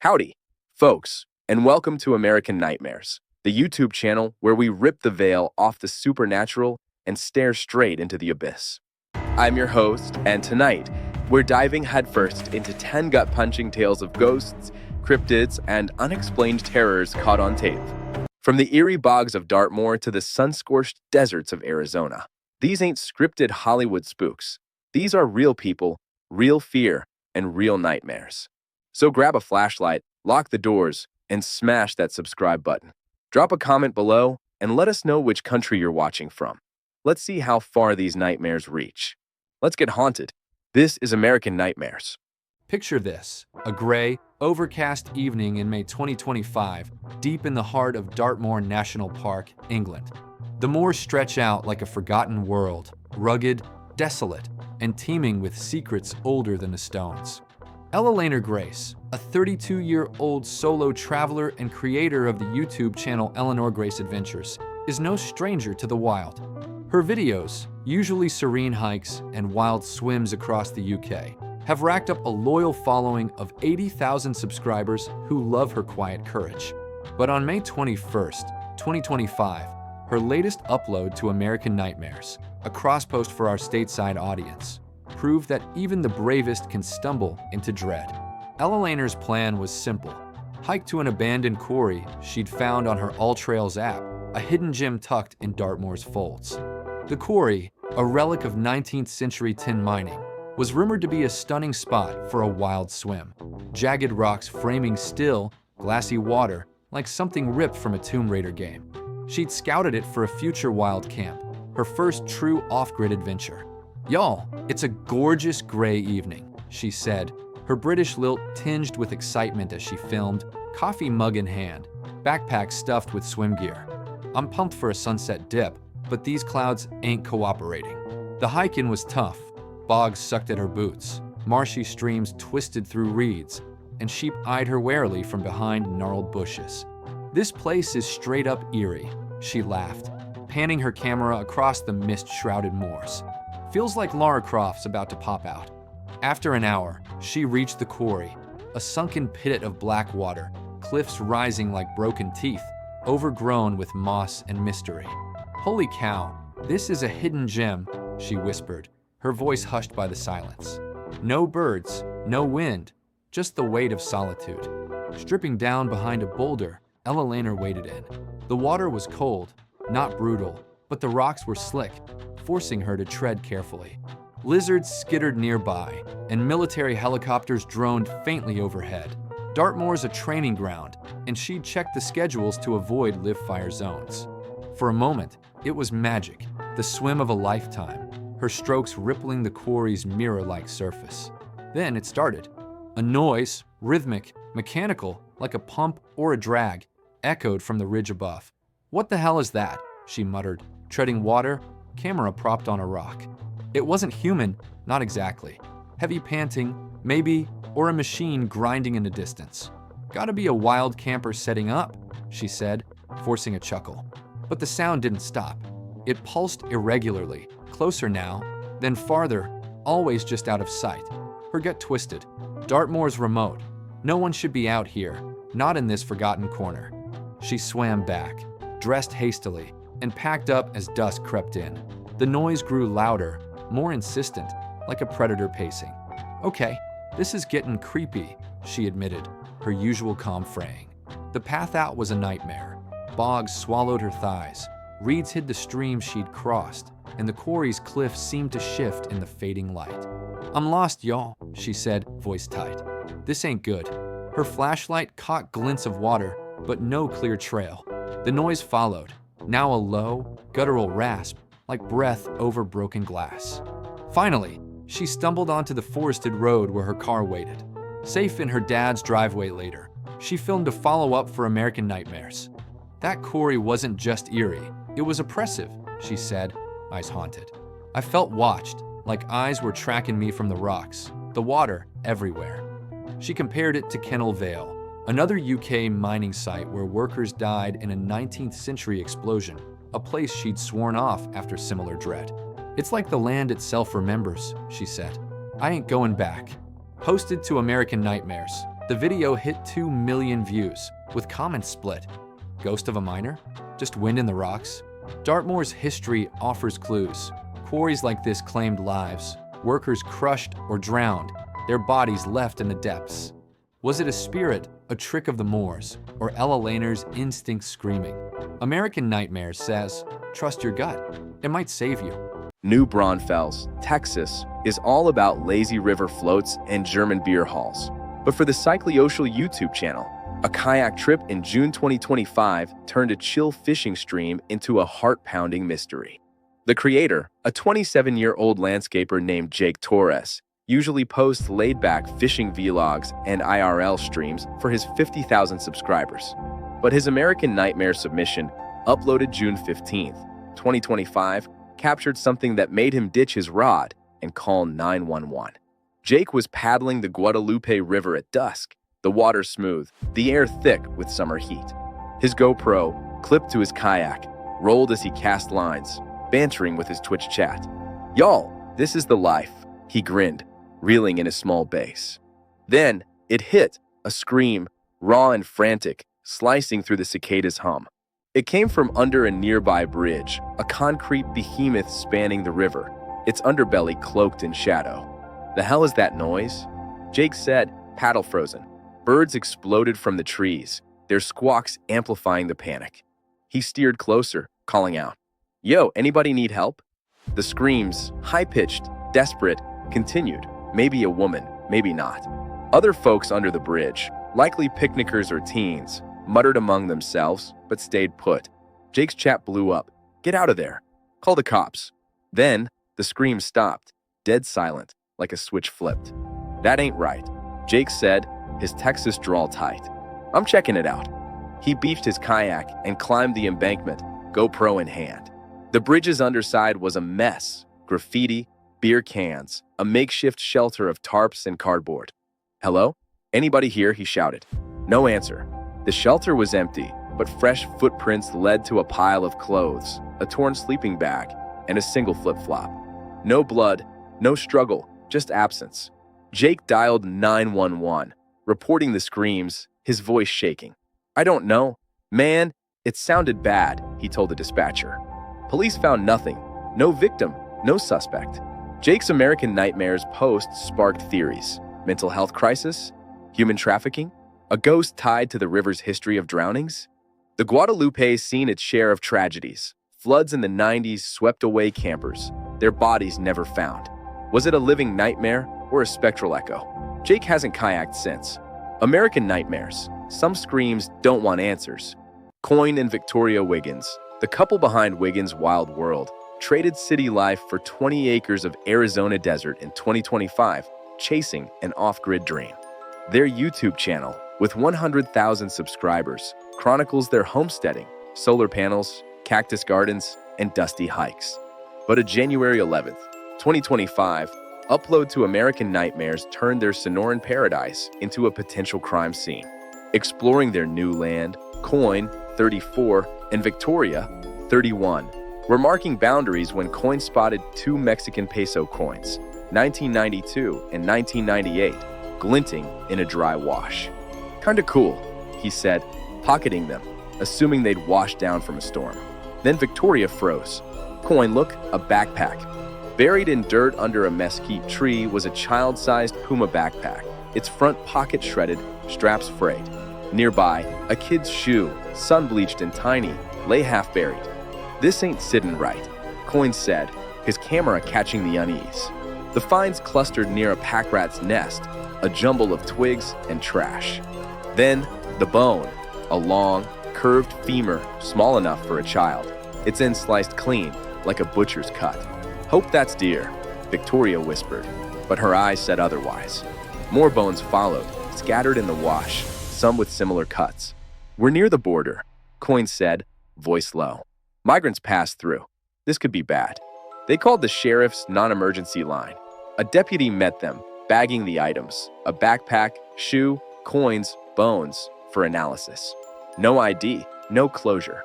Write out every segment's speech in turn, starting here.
Howdy, folks, and welcome to American Nightmares, the YouTube channel where we rip the veil off the supernatural and stare straight into the abyss. I'm your host, and tonight, we're diving headfirst into 10 gut-punching tales of ghosts, cryptids, and unexplained terrors caught on tape. From the eerie bogs of Dartmoor to the sun-scorched deserts of Arizona, these ain't scripted Hollywood spooks. These are real people, real fear, and real nightmares. So grab a flashlight, lock the doors, and smash that subscribe button. Drop a comment below and let us know which country you're watching from. Let's see how far these nightmares reach. Let's get haunted. This is American Nightmares. Picture this, a gray, overcast evening in May 2025, deep in the heart of Dartmoor National Park, England. The moors stretch out like a forgotten world, rugged, desolate, and teeming with secrets older than the stones. Ella Laner Grace, a 32-year-old solo traveler and creator of the YouTube channel Eleanor Grace Adventures, is no stranger to the wild. Her videos, usually serene hikes and wild swims across the UK, have racked up a loyal following of 80,000 subscribers who love her quiet courage. But on May 21st, 2025, her latest upload to American Nightmares, a cross-post for our stateside audience, proved that even the bravest can stumble into dread. Ella Laner's plan was simple. Hike to an abandoned quarry she'd found on her All Trails app, a hidden gem tucked in Dartmoor's folds. The quarry, a relic of 19th century tin mining, was rumored to be a stunning spot for a wild swim. Jagged rocks framing still, glassy water like something ripped from a Tomb Raider game. She'd scouted it for a future wild camp, her first true off-grid adventure. "Y'all, it's a gorgeous gray evening," she said, her British lilt tinged with excitement as she filmed, coffee mug in hand, backpack stuffed with swim gear. "I'm pumped for a sunset dip, but these clouds ain't cooperating." The hike-in was tough. Bogs sucked at her boots, marshy streams twisted through reeds, and sheep eyed her warily from behind gnarled bushes. "This place is straight up eerie," she laughed, panning her camera across the mist-shrouded moors. "Feels like Lara Croft's about to pop out." After an hour, she reached the quarry, a sunken pit of black water, cliffs rising like broken teeth, overgrown with moss and mystery. "Holy cow, this is a hidden gem," she whispered, her voice hushed by the silence. No birds, no wind, just the weight of solitude. Stripping down behind a boulder, Ella Laner waded in. The water was cold, not brutal, but the rocks were slick, forcing her to tread carefully. Lizards skittered nearby, and military helicopters droned faintly overhead. Dartmoor's a training ground, and she'd checked the schedules to avoid live-fire zones. For a moment, it was magic, the swim of a lifetime, her strokes rippling the quarry's mirror-like surface. Then it started. A noise, rhythmic, mechanical, like a pump or a drag, echoed from the ridge above. "What the hell is that?" she muttered, treading water, camera propped on a rock. It wasn't human, not exactly. Heavy panting, maybe, or a machine grinding in the distance. "Gotta be a wild camper setting up," she said, forcing a chuckle. But the sound didn't stop. It pulsed irregularly, closer now, then farther, always just out of sight. Her gut twisted. Dartmoor's remote. No one should be out here, not in this forgotten corner. She swam back, dressed hastily, and packed up as dusk crept in. The noise grew louder, more insistent, like a predator pacing. "Okay, this is getting creepy," she admitted, her usual calm fraying. The path out was a nightmare. Bogs swallowed her thighs, reeds hid the stream she'd crossed, and the quarry's cliff seemed to shift in the fading light. "I'm lost, y'all," she said, voice tight. "This ain't good." Her flashlight caught glints of water, but no clear trail. The noise followed, now a low, guttural rasp, like breath over broken glass. Finally, she stumbled onto the forested road where her car waited. Safe in her dad's driveway later, she filmed a follow-up for American Nightmares. "That quarry wasn't just eerie, it was oppressive," she said, eyes haunted. "I felt watched, like eyes were tracking me from the rocks, the water everywhere." She compared it to Kennel Vale, another UK mining site where workers died in a 19th century explosion, a place she'd sworn off after similar dread. "It's like the land itself remembers," she said. "I ain't going back." Posted to American Nightmares, The video hit 2 million views, with comments split. Ghost of a miner? Just wind in the rocks? Dartmoor's history offers clues. Quarries like this claimed lives, workers crushed or drowned, their bodies left in the depths. Was it a spirit, a trick of the Moors, or Ella Laner's instinct screaming? American Nightmares says, trust your gut. It might save you. New Braunfels, Texas, is all about lazy river floats and German beer halls. But for the Cycliotial YouTube channel, a kayak trip in June 2025 turned a chill fishing stream into a heart-pounding mystery. The creator, a 27-year-old landscaper named Jake Torres, usually posts laid-back fishing vlogs and IRL streams for his 50,000 subscribers. But his American Nightmare submission, uploaded June 15, 2025, captured something that made him ditch his rod and call 911. Jake was paddling the Guadalupe River at dusk, the water smooth, the air thick with summer heat. His GoPro, clipped to his kayak, rolled as he cast lines, bantering with his Twitch chat. "Y'all, this is the life," he grinned, reeling in his small bass. Then it hit, a scream, raw and frantic, slicing through the cicada's hum. It came from under a nearby bridge, a concrete behemoth spanning the river, its underbelly cloaked in shadow. "The hell is that noise?" Jake said, paddle frozen. Birds exploded from the trees, their squawks amplifying the panic. He steered closer, calling out, "Yo, anybody need help?" The screams, high-pitched, desperate, continued. Maybe a woman, maybe not. Other folks under the bridge, likely picnickers or teens, muttered among themselves, but stayed put. Jake's chat blew up. "Get out of there. Call the cops." Then, the scream stopped, dead silent, like a switch flipped. "That ain't right," Jake said, his Texas drawl tight. "I'm checking it out." He beached his kayak and climbed the embankment, GoPro in hand. The bridge's underside was a mess, graffiti, beer cans, a makeshift shelter of tarps and cardboard. "Hello? Anybody here?" he shouted. No answer. The shelter was empty, but fresh footprints led to a pile of clothes, a torn sleeping bag, and a single flip-flop. No blood, no struggle, just absence. Jake dialed 911, reporting the screams, his voice shaking. "I don't know. Man, it sounded bad," he told the dispatcher. Police found nothing. No victim, no suspect. Jake's American Nightmares post sparked theories. Mental health crisis? Human trafficking? A ghost tied to the river's history of drownings? The Guadalupe's seen its share of tragedies. Floods in the 90s swept away campers, their bodies never found. Was it a living nightmare or a spectral echo? Jake hasn't kayaked since. American Nightmares. Some screams don't want answers. Coyne and Victoria Wiggins, the couple behind Wiggins' Wild World, traded city life for 20 acres of Arizona desert in 2025, chasing an off-grid dream. Their YouTube channel, with 100,000 subscribers, chronicles their homesteading, solar panels, cactus gardens, and dusty hikes. But a January 11th, 2025, upload to American Nightmares turned their Sonoran paradise into a potential crime scene. Exploring their new land, Coyne, 34, and Victoria, 31, were marking boundaries when Coyne spotted 2 Mexican peso coins, 1992 and 1998, glinting in a dry wash. "Kinda cool," he said, pocketing them, assuming they'd washed down from a storm. Then Victoria froze. "Coyne, look, a backpack." Buried in dirt under a mesquite tree was a child-sized Puma backpack, its front pocket shredded, straps frayed. Nearby, a kid's shoe, sun-bleached and tiny, lay half-buried. "This ain't sittin' right," Coyne said, his camera catching the unease. The finds clustered near a pack rat's nest, a jumble of twigs and trash. Then, the bone, a long, curved femur small enough for a child, its end sliced clean, like a butcher's cut. "Hope that's deer," Victoria whispered, but her eyes said otherwise. More bones followed, scattered in the wash, some with similar cuts. "We're near the border," Coyne said, voice low. "Migrants pass through. This could be bad." They called the sheriff's non-emergency line. A deputy met them, bagging the items, a backpack, shoe, coins, bones, for analysis. No ID, no closure.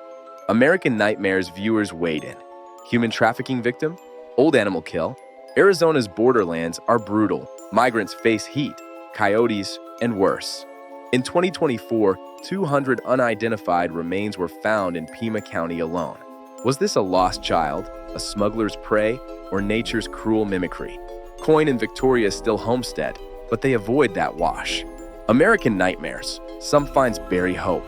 American Nightmares viewers weighed in. Human trafficking victim? Old animal kill? Arizona's borderlands are brutal. Migrants face heat, coyotes, and worse. In 2024, 200 unidentified remains were found in Pima County alone. Was this a lost child, a smuggler's prey, or nature's cruel mimicry? Coin and Victoria still homestead, but they avoid that wash. American nightmares. Some finds bury hope.